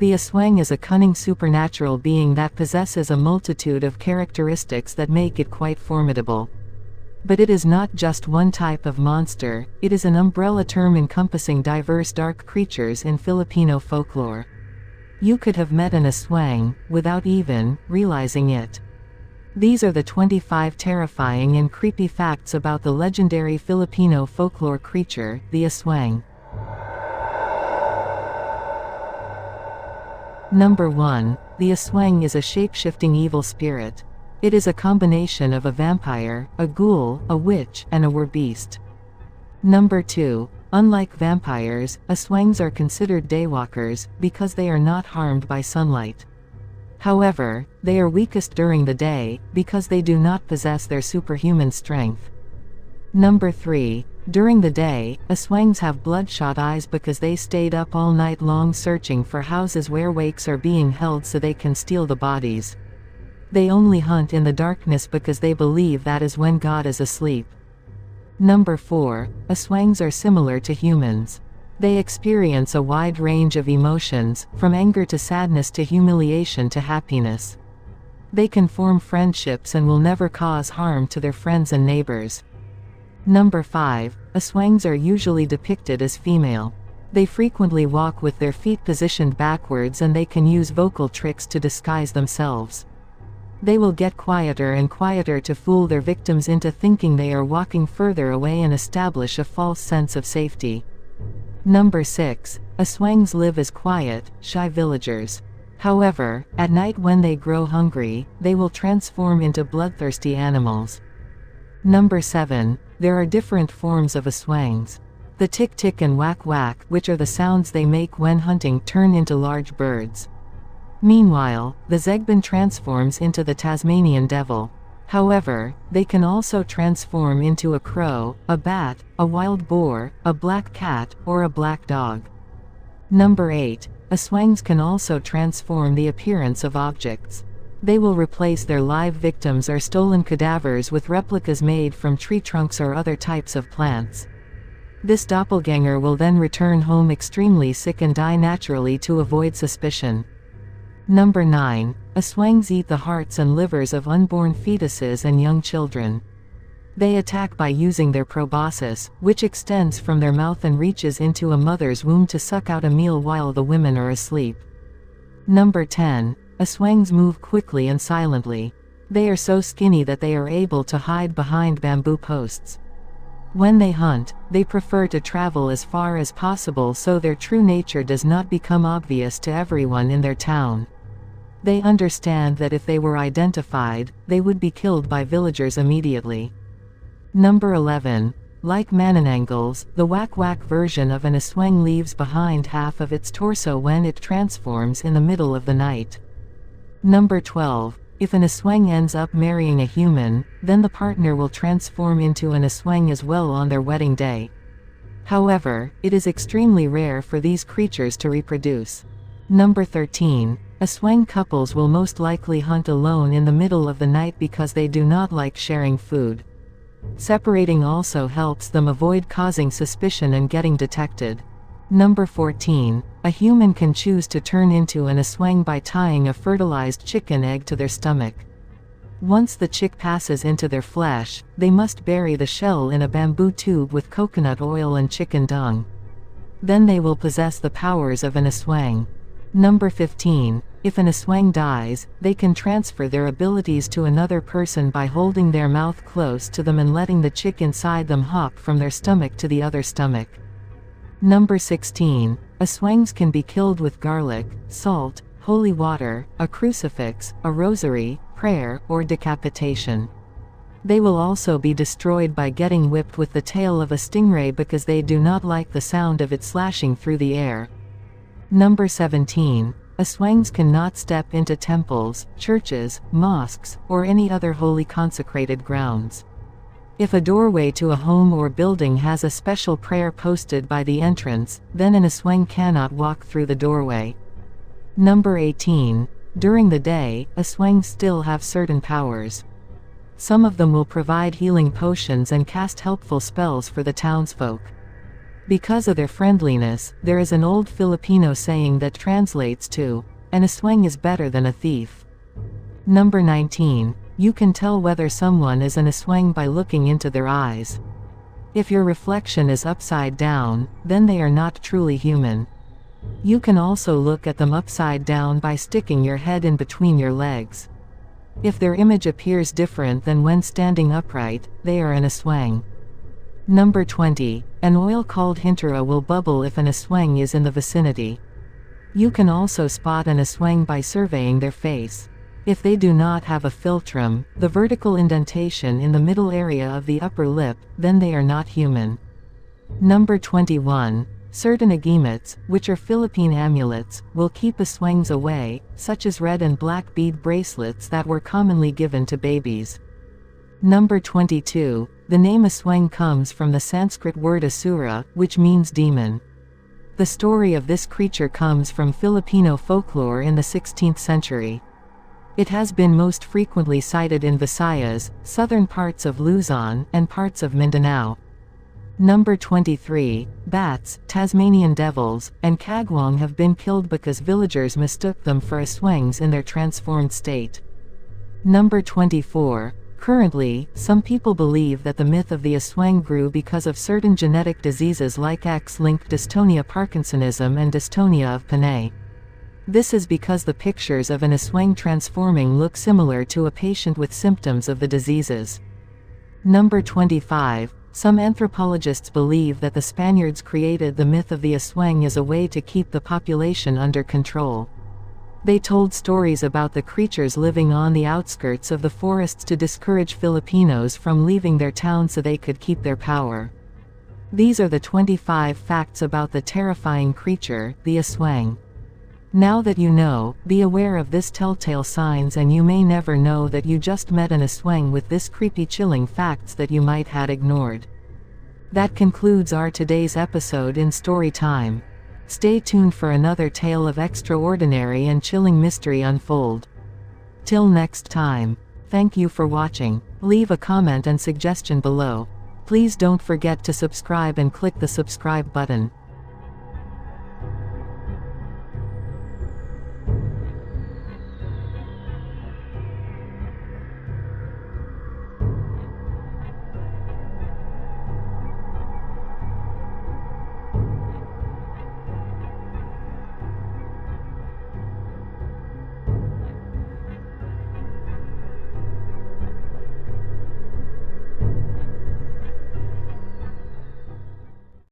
The Aswang is a cunning supernatural being that possesses a multitude of characteristics that make it quite formidable. But it is not just one type of monster, it is an umbrella term encompassing diverse dark creatures in Filipino folklore. You could have met an Aswang, without even realizing it. These are the 25 terrifying and creepy facts about the legendary Filipino folklore creature, the Aswang. Number 1. The Aswang is a shape-shifting evil spirit. It is a combination of a vampire, a ghoul, a witch, and a were-beast. Number 2. Unlike vampires, Aswangs are considered daywalkers, because they are not harmed by sunlight. However, they are weakest during the day, because they do not possess their superhuman strength. Number 3. During the day, Aswangs have bloodshot eyes because they stayed up all night long searching for houses where wakes are being held so they can steal the bodies. They only hunt in the darkness because they believe that is when God is asleep. Number 4. Aswangs are similar to humans. They experience a wide range of emotions, from anger to sadness to humiliation to happiness. They can form friendships and will never cause harm to their friends and neighbors. Number 5. Aswangs are usually depicted as female. They frequently walk with their feet positioned backwards and they can use vocal tricks to disguise themselves. They will get quieter and quieter to fool their victims into thinking they are walking further away and establish a false sense of safety. Number 6. Aswangs live as quiet, shy villagers. However, at night when they grow hungry, they will transform into bloodthirsty animals. Number 7. There are different forms of Aswangs. The tick-tick and whack-whack, which are the sounds they make when hunting, turn into large birds. Meanwhile, the Zegbin transforms into the Tasmanian devil. However, they can also transform into a crow, a bat, a wild boar, a black cat, or a black dog. Number 8. Aswangs can also transform the appearance of objects. They will replace their live victims or stolen cadavers with replicas made from tree trunks or other types of plants. This doppelganger will then return home extremely sick and die naturally to avoid suspicion. Number 9. Aswangs eat the hearts and livers of unborn fetuses and young children. They attack by using their proboscis, which extends from their mouth and reaches into a mother's womb to suck out a meal while the women are asleep. Number 10. Aswangs move quickly and silently. They are so skinny that they are able to hide behind bamboo posts. When they hunt, they prefer to travel as far as possible so their true nature does not become obvious to everyone in their town. They understand that if they were identified, they would be killed by villagers immediately. Number 11. Like Mananangals, the whack-whack version of an Aswang leaves behind half of its torso when it transforms in the middle of the night. Number 12. If an Aswang ends up marrying a human, then the partner will transform into an Aswang as well on their wedding day. However, it is extremely rare for these creatures to reproduce. Number 13. Aswang couples will most likely hunt alone in the middle of the night because they do not like sharing food. Separating also helps them avoid causing suspicion and getting detected. Number 14. A human can choose to turn into an Aswang by tying a fertilized chicken egg to their stomach. Once the chick passes into their flesh, they must bury the shell in a bamboo tube with coconut oil and chicken dung. Then they will possess the powers of an Aswang. Number 15. If an Aswang dies, they can transfer their abilities to another person by holding their mouth close to them and letting the chick inside them hop from their stomach to the other stomach. Number 16. Aswangs can be killed with garlic, salt, holy water, a crucifix, a rosary, prayer, or decapitation. They will also be destroyed by getting whipped with the tail of a stingray because they do not like the sound of it slashing through the air. Number 17. Aswangs cannot step into temples, churches, mosques, or any other holy consecrated grounds. If a doorway to a home or building has a special prayer posted by the entrance, then an Aswang cannot walk through the doorway. Number 18. During the day, Aswangs still have certain powers. Some of them will provide healing potions and cast helpful spells for the townsfolk. Because of their friendliness, there is an old Filipino saying that translates to, "An aswang is better than a thief." Number 19. You can tell whether someone is an aswang by looking into their eyes. If your reflection is upside down, then they are not truly human. You can also look at them upside down by sticking your head in between your legs. If their image appears different than when standing upright, they are an aswang. Number 20. An oil called hintera will bubble if an aswang is in the vicinity. You can also spot an aswang by surveying their face. If they do not have a philtrum, the vertical indentation in the middle area of the upper lip, then they are not human. Number 21. Certain agimets, which are Philippine amulets, will keep aswangs away, such as red and black bead bracelets that were commonly given to babies. Number 22. The name aswang comes from the Sanskrit word asura, which means demon. The story of this creature comes from Filipino folklore in the 16th century. It has been most frequently cited in Visayas, southern parts of Luzon, and parts of Mindanao. Number 23. Bats, Tasmanian devils, and kagwang have been killed because villagers mistook them for aswangs in their transformed state. Number 24. Currently, some people believe that the myth of the aswang grew because of certain genetic diseases like X-linked dystonia Parkinsonism and dystonia of Panay. This is because the pictures of an aswang transforming look similar to a patient with symptoms of the diseases. Number 25. Some anthropologists believe that the Spaniards created the myth of the aswang as a way to keep the population under control. They told stories about the creatures living on the outskirts of the forests to discourage Filipinos from leaving their town so they could keep their power. These are the 25 facts about the terrifying creature, the aswang. Now that you know, be aware of this telltale signs and you may never know that you just met an aswang with this creepy chilling facts that you might had ignored. That concludes our today's episode in Story Time. Stay tuned for another tale of extraordinary and chilling mystery unfold. Till next time. Thank you for watching. Leave a comment and suggestion below. Please don't forget to subscribe and click the subscribe button.